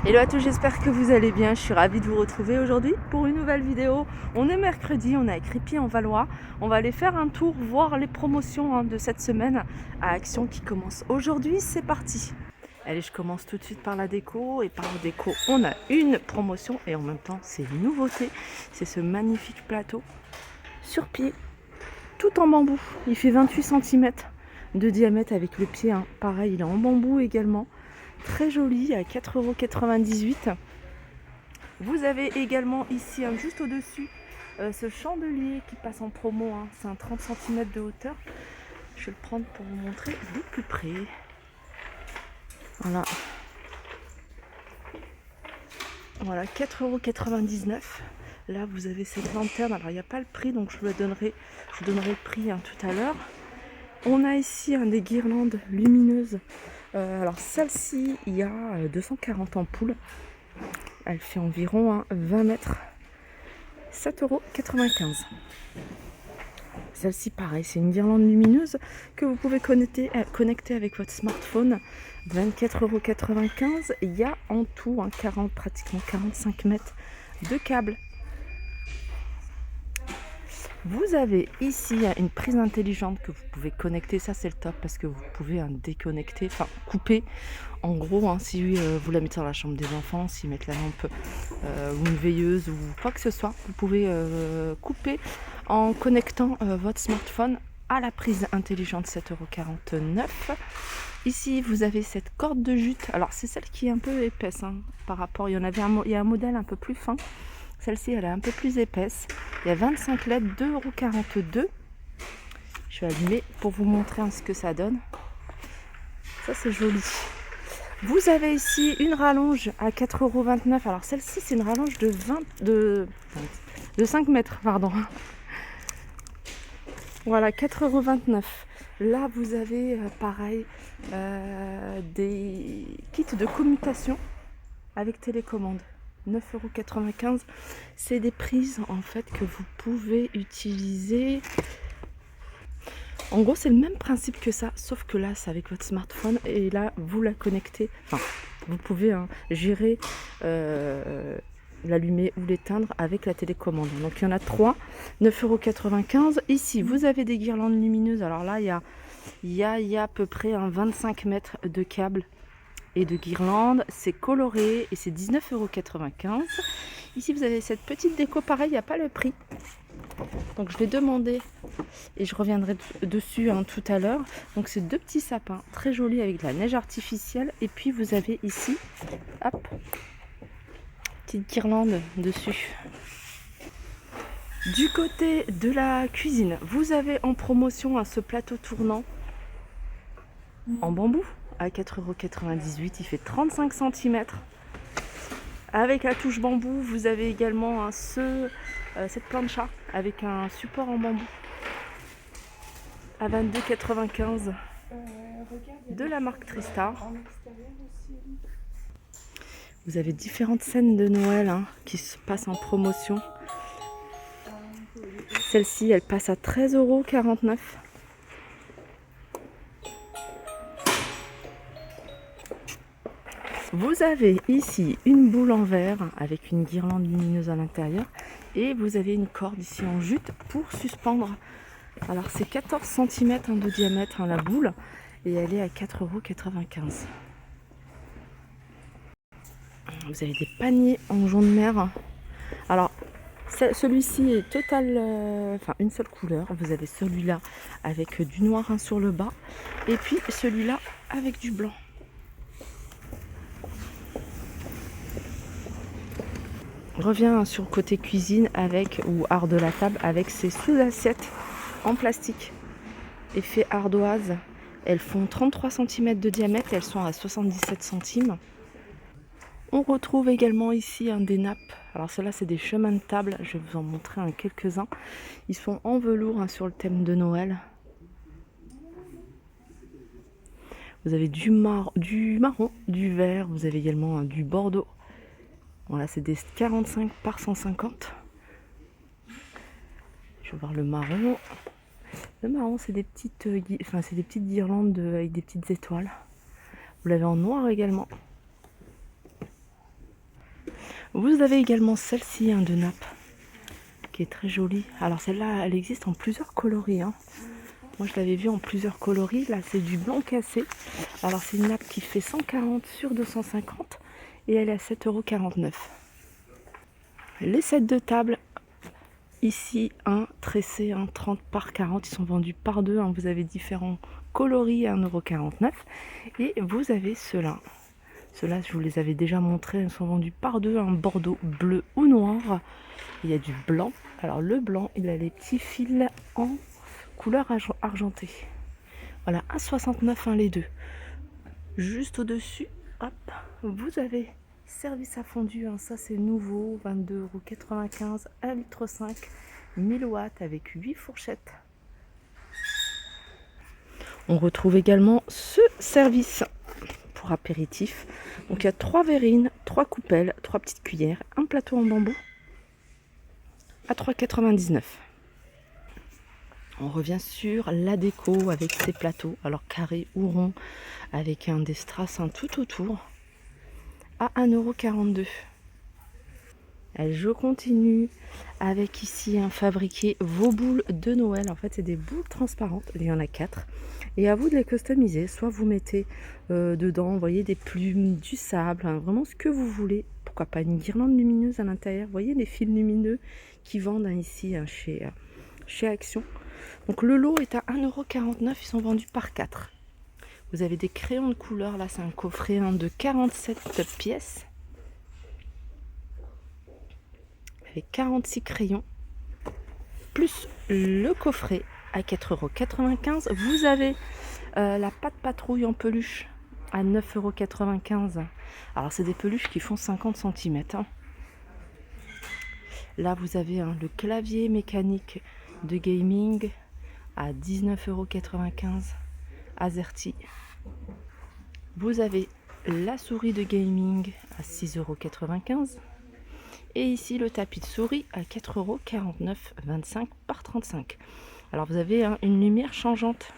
Hello à tous, j'espère que vous allez bien. Je suis ravie de vous retrouver aujourd'hui pour une nouvelle vidéo. On est mercredi, on est à Crépy en Valois. On va aller faire un tour, voir les promotions de cette semaine à Action qui commence aujourd'hui. C'est parti. Allez, je commence tout de suite par la déco. Et par la déco, on a une promotion et en même temps, c'est une nouveauté. C'est ce magnifique plateau sur pied, tout en bambou. Il fait 28 cm de diamètre avec le pied. Pareil, il est en bambou également. Très joli, à 4,98 €. Vous avez également ici, juste au-dessus, ce chandelier qui passe en promo. C'est un 30 cm de hauteur. Je vais le prendre pour vous montrer de plus près. Voilà. Voilà, 4,99 €. Là, vous avez cette lanterne. Alors, il n'y a pas le prix, donc je vous donnerai le prix tout à l'heure. On a ici des guirlandes lumineuses. Alors, celle-ci, il y a 240 ampoules. Elle fait environ 20 mètres. 7,95 €. Celle-ci, pareil, c'est une guirlande lumineuse que vous pouvez connecter avec votre smartphone. 24,95 €. Il y a en tout pratiquement 45 mètres de câble. Vous avez ici une prise intelligente que vous pouvez connecter. Ça, c'est le top parce que vous pouvez déconnecter, enfin couper. En gros, si vous la mettez dans la chambre des enfants, s'ils mettent la lampe ou une veilleuse ou quoi que ce soit, vous pouvez couper en connectant votre smartphone à la prise intelligente. 7,49 €. Ici, vous avez cette corde de jute. Alors, c'est celle qui est un peu épaisse par rapport. Il y a un modèle un peu plus fin. Celle-ci, elle est un peu plus épaisse. Il y a 25 LED, 2,42 €. Je vais allumer pour vous montrer ce que ça donne. Ça, c'est joli. Vous avez ici une rallonge à 4,29 €. Alors, celle-ci, c'est une rallonge de 5 mètres, pardon. Voilà, 4,29 €. Là, vous avez pareil des kits de commutation avec télécommande. 9,95 €. C'est des prises en fait que vous pouvez utiliser. En gros, c'est le même principe que ça, sauf que là, c'est avec votre smartphone et là, vous la connectez. Enfin, vous pouvez gérer l'allumer ou l'éteindre avec la télécommande. Donc, il y en a 3, 9,95 €. Ici, vous avez des guirlandes lumineuses. Alors là, il y a à peu près 25 mètres de câble et de guirlandes. C'est coloré et c'est 19,95 €. Ici, vous avez cette petite déco. Pareil, il n'y a pas le prix. Donc, je vais demander et je reviendrai dessus tout à l'heure. Donc, c'est 2 petits sapins très jolis avec de la neige artificielle. Et puis, vous avez ici, hop, petite guirlande dessus. Du côté de la cuisine, vous avez en promotion ce plateau tournant en bambou à 4,98 €. Il fait 35 cm. Avec la touche bambou, vous avez également cette plancha avec un support en bambou à 22,95 € de la marque Tristar. Vous avez différentes scènes de Noël qui se passent en promotion. Celle-ci, elle passe à 13,49 €. Vous avez ici une boule en verre avec une guirlande lumineuse à l'intérieur et vous avez une corde ici en jute pour suspendre. Alors c'est 14 cm de diamètre la boule et elle est à 4,95 €. Vous avez des paniers en jaune mer. Alors celui-ci est total, une seule couleur. Vous avez celui-là avec du noir sur le bas et puis celui-là avec du blanc. Reviens sur le côté cuisine ou art de la table avec ces sous-assiettes en plastique effet ardoise. Elles font 33 cm de diamètre, elles sont à 77 centimes. On retrouve également ici des nappes. Alors ceux-là, c'est des chemins de table. Je vais vous en montrer quelques-uns. Ils sont en velours sur le thème de Noël. Vous avez du marron, du vert. Vous avez également du bordeaux. Voilà, c'est des 45 par 150. Je vais voir le marron. Le marron, c'est des petites, guirlandes avec des petites étoiles. Vous l'avez en noir également. Vous avez également celle-ci hein, de nappe qui est très jolie. Alors celle-là, elle existe en plusieurs coloris. Hein. Moi, je l'avais vue en plusieurs coloris. Là, c'est du blanc cassé. Alors c'est une nappe qui fait 140 sur 250 et elle est à 7,49 €. Les sets de table, ici, un tressé, un 30 par 40, ils sont vendus par deux. Hein. Vous avez différents coloris à 1,49 €. Et vous avez ceux-là. Ceux-là, je vous les avais déjà montrés, ils sont vendus par deux, un bordeaux bleu ou noir. Il y a du blanc. Alors le blanc, il a les petits fils en couleur argentée. Voilà, 1,69 les deux. Juste au-dessus, hop, vous avez service à fondu. Hein. Ça, c'est nouveau, 22,95 €, 1,5 litre, 1000 watts avec 8 fourchettes. On retrouve également ce service pour apéritif. Donc il y a 3 verrines, 3 coupelles, 3 petites cuillères, un plateau en bambou à 3,99 €. On revient sur la déco avec ses plateaux, alors carré ou rond, avec un des strass tout autour, à 1,42 €. Je continue avec ici un fabriqué vos boules de Noël. En fait, c'est des boules transparentes, il y en a 4. Et à vous de les customiser. Soit vous mettez dedans, vous voyez, des plumes, du sable, hein, vraiment ce que vous voulez. Pourquoi pas une guirlande lumineuse à l'intérieur. Vous voyez les fils lumineux qui vendent hein, ici hein, chez Action. Donc le lot est à 1,49 €, ils sont vendus par 4. Vous avez des crayons de couleur, là c'est un coffret hein, de 47 pièces. Avec 46 crayons, plus le coffret à 4,95 €. Vous avez la pâte patrouille en peluche à 9,95 €. Alors c'est des peluches qui font 50 cm. Hein. Là vous avez hein, le clavier mécanique de gaming à 19,95 € AZERTY. Vous avez la souris de gaming à 6,95 €. Et ici le tapis de souris à 4,49 €, 25 par 35. Alors vous avez hein, une lumière changeante.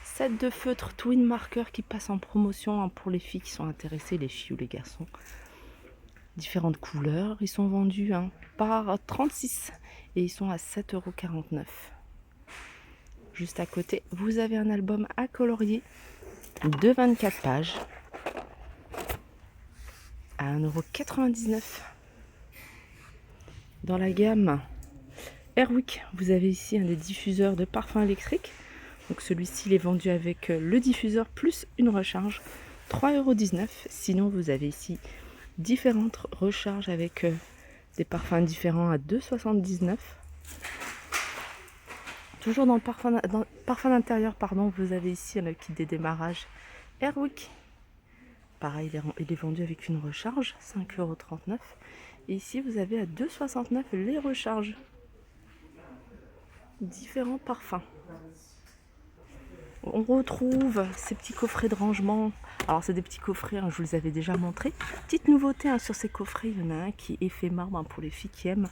Set de feutres Twin Marker qui passe en promotion hein, pour les filles qui sont intéressées, les filles ou les garçons. Différentes couleurs, ils sont vendus hein, par 36 et ils sont à 7,49 €. Juste à côté, vous avez un album à colorier de 24 pages à 1,99 €. Dans la gamme Airwick, vous avez ici un des diffuseurs de parfum électrique. Donc celui-ci il est vendu avec le diffuseur plus une recharge, 3,19 €. Sinon vous avez ici différentes recharges avec des parfums différents à 2,79 €. Toujours dans le parfum d'intérieur, pardon, vous avez ici le kit des démarrages Airwick. Pareil, il est vendu avec une recharge, 5,39 €. Et ici, vous avez à 2,69 € les recharges. Différents parfums. On retrouve ces petits coffrets de rangement. Alors, c'est des petits coffrets, hein, je vous les avais déjà montrés. Petite nouveauté hein, sur ces coffrets, il y en a un qui est effet marbre hein, pour les filles qui aiment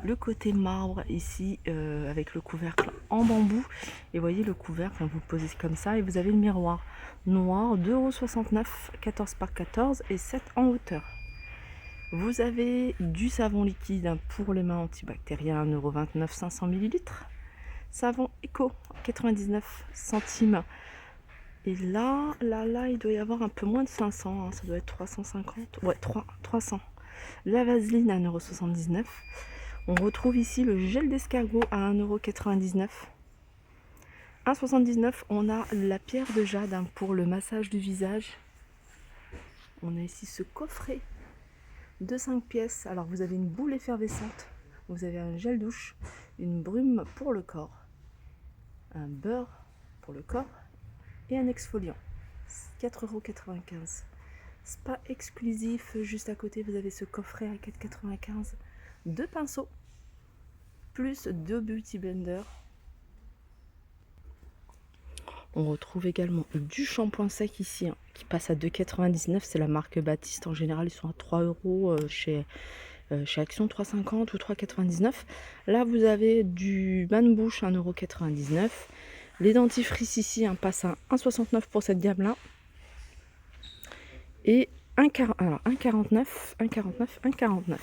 le côté marbre ici avec le couvercle en bambou. Et voyez le couvercle, hein, vous le posez comme ça et vous avez le miroir noir, 2,69 €, 14 par 14 et 7 en hauteur. Vous avez du savon liquide hein, pour les mains antibactériens, 1,29 €, 500 ml. Savon Eco, 99 centimes. Et là, il doit y avoir un peu moins de 500, hein, ça doit être 350, ouais, 300. La vaseline à 1,79 €. On retrouve ici le gel d'escargot à 1,99 €. 1,79 €, on a la pierre de jade hein, pour le massage du visage. On a ici ce coffret de 5 pièces. Alors vous avez une boule effervescente, vous avez un gel douche, une brume pour le corps, un beurre pour le corps et un exfoliant, 4,95 €. Spa exclusif, juste à côté vous avez ce coffret à 4,95 €, 2 pinceaux, plus 2 beauty blenders. On retrouve également du shampoing sec ici, hein, qui passe à 2,99 €. C'est la marque Baptiste. En général, ils sont à 3 € chez Action, 3,50 ou 3,99 €. Là, vous avez du bain de bouche, 1,99 €. Les dentifrices ici hein, passent à 1,69 € pour cette gamme-là. Et Alors 1,49, 1,49, 1,49.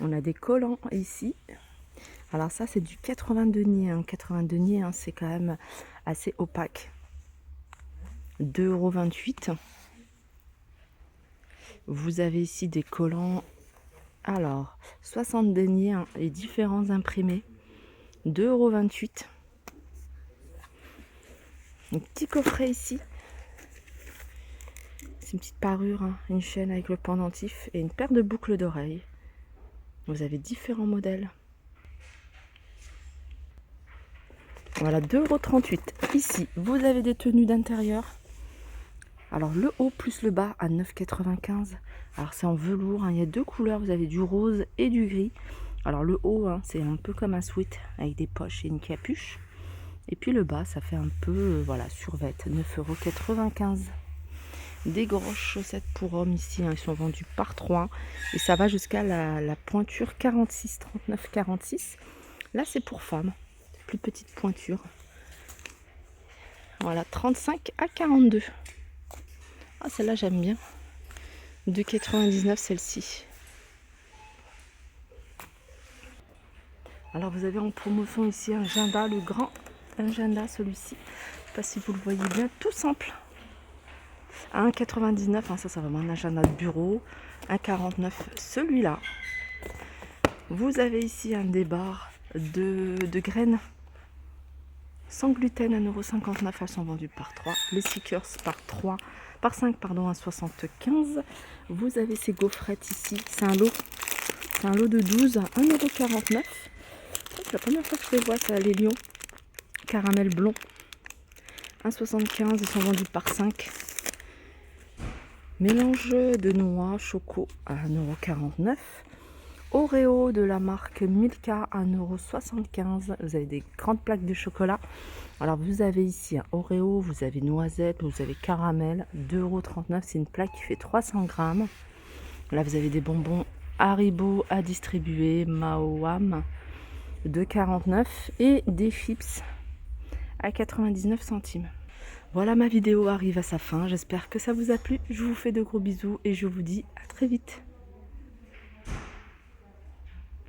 On a des collants ici. Alors ça c'est du 80 deniers. 80 deniers, c'est quand même assez opaque. 2,28 €. Vous avez ici des collants. Alors 60 deniers, les différents imprimés. 2,28 €. Un petit coffret ici. C'est une petite parure, une chaîne avec le pendentif et une paire de boucles d'oreilles. Vous avez différents modèles. Voilà, 2,38 €. Ici, vous avez des tenues d'intérieur. Alors le haut plus le bas à 9,95 €. Alors c'est en velours, il y a deux couleurs, vous avez du rose et du gris. Alors le haut, c'est un peu comme un sweat avec des poches et une capuche. Et puis le bas, ça fait un peu, voilà, survêt, 9,95 €. Des grosses chaussettes pour hommes ici, ils sont vendus par 3 et ça va jusqu'à la pointure 46, 39, 46. Là c'est pour femmes, plus petite pointure. Voilà, 35 à 42. Ah, celle-là j'aime bien. 2,99 € celle-ci. Alors vous avez en promotion ici un agenda, le grand agenda, celui-ci. Je ne sais pas si vous le voyez bien, tout simple. À 1,99 €, ça c'est vraiment un agenda de bureau. 1,49 € celui-là. Vous avez ici un débar de graines sans gluten à 1,59 €. Elles sont vendues par 3. Les Seekers par 5 pardon, à 75. Vous avez ces gaufrettes ici. C'est un lot. C'est un lot de 12 à 1,49 €. C'est la première fois que je les vois, ça, les lions. Caramel blond. 1,75 €. Ils sont vendus par 5. Mélange de noix, choco à 1,49 €. Oreo de la marque Milka à 1,75 €. Vous avez des grandes plaques de chocolat. Alors vous avez ici un Oreo, vous avez noisette, vous avez caramel, 2,39 €. C'est une plaque qui fait 300 grammes. Là vous avez des bonbons Haribo à distribuer, Maoam, 2,49 € et des chips à 99 centimes. Voilà, ma vidéo arrive à sa fin. J'espère que ça vous a plu. Je vous fais de gros bisous et je vous dis à très vite.